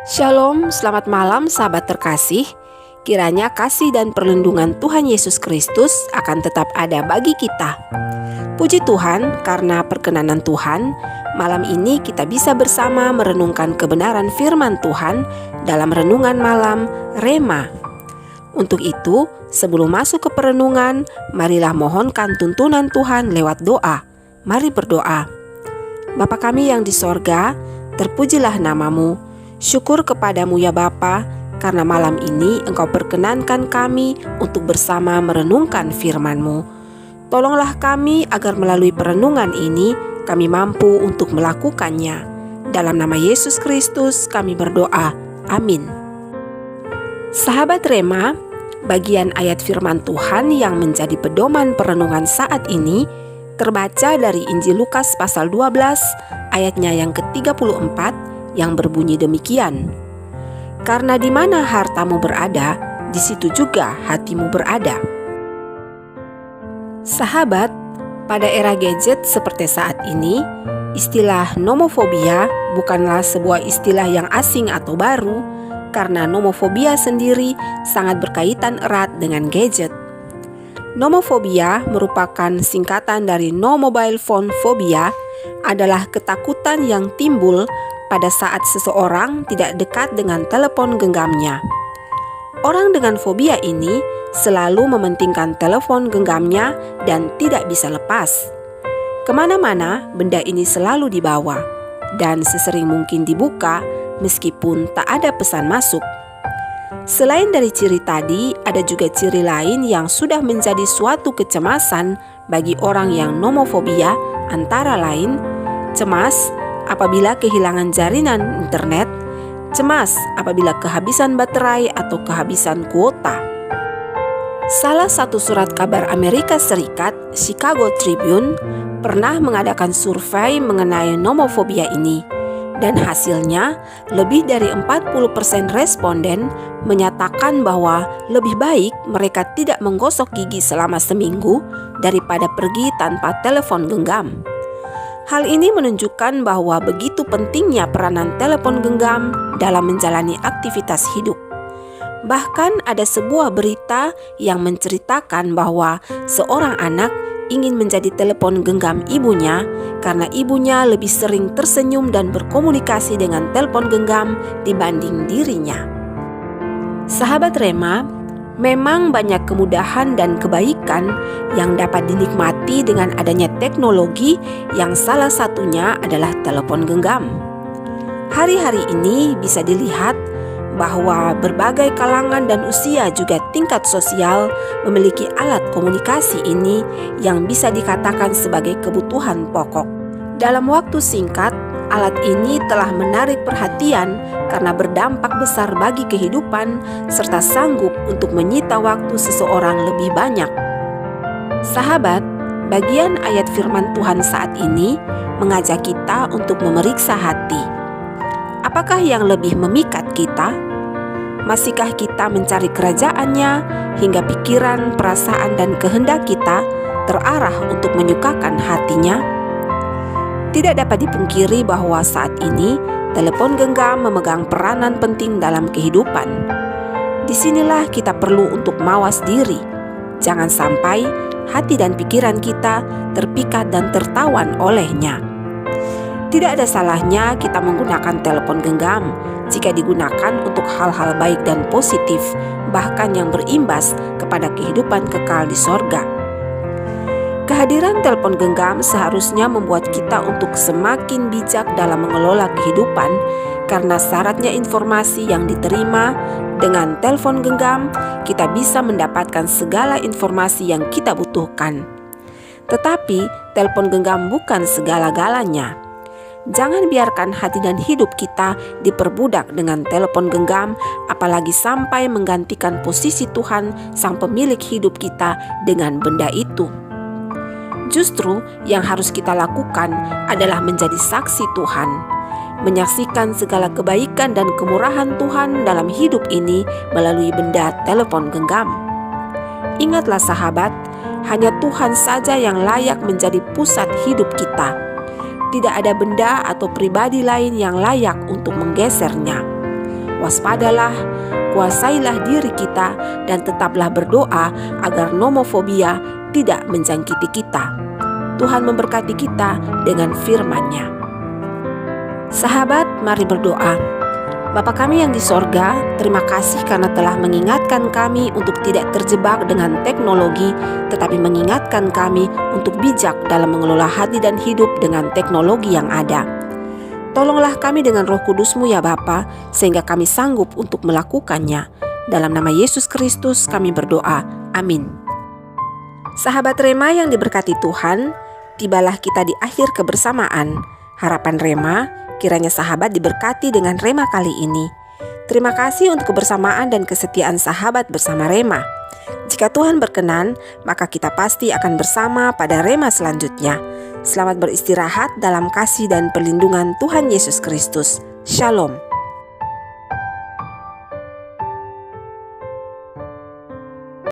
Shalom, selamat malam sahabat terkasih. Kiranya kasih dan perlindungan Tuhan Yesus Kristus akan tetap ada bagi kita. Puji Tuhan, karena perkenanan Tuhan, malam ini kita bisa bersama merenungkan kebenaran firman Tuhan dalam renungan malam Rema. Untuk itu, sebelum masuk ke perenungan, marilah mohonkan tuntunan Tuhan lewat doa. Mari berdoa. Bapa kami yang di sorga, terpujilah namamu. Syukur kepadamu ya Bapa, karena malam ini Engkau perkenankan kami untuk bersama merenungkan firman-Mu. Tolonglah kami agar melalui perenungan ini kami mampu untuk melakukannya. Dalam nama Yesus Kristus kami berdoa. Amin. Sahabat Rema, bagian ayat firman Tuhan yang menjadi pedoman perenungan saat ini terbaca dari Injil Lukas pasal 12 ayatnya yang ke-34 yang berbunyi demikian. Karena di mana hartamu berada, di situ juga hatimu berada. Sahabat, pada era gadget seperti saat ini, istilah nomofobia bukanlah sebuah istilah yang asing atau baru, karena nomofobia sendiri sangat berkaitan erat dengan gadget. Nomofobia merupakan singkatan dari no mobile phone phobia, adalah ketakutan yang timbul pada saat seseorang tidak dekat dengan telepon genggamnya. Orang dengan fobia ini selalu mementingkan telepon genggamnya dan tidak bisa lepas. Kemana-mana benda ini selalu dibawa dan sesering mungkin dibuka meskipun tak ada pesan masuk. Selain dari ciri tadi, ada juga ciri lain yang sudah menjadi suatu kecemasan bagi orang yang nomofobia, antara lain cemas apabila kehilangan jaringan internet, cemas apabila kehabisan baterai atau kehabisan kuota. Salah satu surat kabar Amerika Serikat, Chicago Tribune, pernah mengadakan survei mengenai nomofobia ini, dan hasilnya lebih dari 40% responden menyatakan bahwa lebih baik mereka tidak menggosok gigi selama seminggu daripada pergi tanpa telepon genggam. Hal ini menunjukkan bahwa begitu pentingnya peranan telepon genggam dalam menjalani aktivitas hidup. Bahkan ada sebuah berita yang menceritakan bahwa seorang anak ingin menjadi telepon genggam ibunya karena ibunya lebih sering tersenyum dan berkomunikasi dengan telepon genggam dibanding dirinya. Sahabat Rema, memang banyak kemudahan dan kebaikan yang dapat dinikmati dengan adanya teknologi yang salah satunya adalah telepon genggam. Hari-hari ini bisa dilihat bahwa berbagai kalangan dan usia juga tingkat sosial memiliki alat komunikasi ini yang bisa dikatakan sebagai kebutuhan pokok. Dalam waktu singkat, alat ini telah menarik perhatian karena berdampak besar bagi kehidupan serta sanggup untuk menyita waktu seseorang lebih banyak. Sahabat, bagian ayat firman Tuhan saat ini mengajak kita untuk memeriksa hati. Apakah yang lebih memikat kita? Masihkah kita mencari kerajaannya hingga pikiran, perasaan, dan kehendak kita terarah untuk menyukakan hatinya? Tidak dapat dipungkiri bahwa saat ini telepon genggam memegang peranan penting dalam kehidupan. Disinilah kita perlu untuk mawas diri. Jangan sampai hati dan pikiran kita terpikat dan tertawan olehnya. Tidak ada salahnya kita menggunakan telepon genggam jika digunakan untuk hal-hal baik dan positif, bahkan yang berimbas kepada kehidupan kekal di sorga. Kehadiran telepon genggam seharusnya membuat kita untuk semakin bijak dalam mengelola kehidupan, karena syaratnya informasi yang diterima dengan telepon genggam, kita bisa mendapatkan segala informasi yang kita butuhkan. Tetapi, telepon genggam bukan segala-galanya. Jangan biarkan hati dan hidup kita diperbudak dengan telepon genggam, apalagi sampai menggantikan posisi Tuhan sang pemilik hidup kita dengan benda itu. Justru yang harus kita lakukan adalah menjadi saksi Tuhan, menyaksikan segala kebaikan dan kemurahan Tuhan dalam hidup ini melalui benda telepon genggam. Ingatlah sahabat, hanya Tuhan saja yang layak menjadi pusat hidup kita. Tidak ada benda atau pribadi lain yang layak untuk menggesernya. waspadalah, kuasailah diri kita, dan tetaplah berdoa agar nomofobia tidak menjangkiti kita. Tuhan memberkati kita dengan firman-Nya. Sahabat, mari berdoa. Bapa kami yang di sorga, terima kasih karena telah mengingatkan kami untuk tidak terjebak dengan teknologi, tetapi mengingatkan kami untuk bijak dalam mengelola hati dan hidup dengan teknologi yang ada. Tolonglah kami dengan Roh Kudus-Mu ya Bapa, sehingga kami sanggup untuk melakukannya. Dalam nama Yesus Kristus kami berdoa. Amin. Sahabat Rema yang diberkati Tuhan, tibalah kita di akhir kebersamaan. Harapan Rema, kiranya sahabat diberkati dengan Rema kali ini. Terima kasih untuk kebersamaan dan kesetiaan sahabat bersama Rema. Jika Tuhan berkenan, maka kita pasti akan bersama pada Rema selanjutnya. Selamat beristirahat dalam kasih dan perlindungan Tuhan Yesus Kristus. Shalom.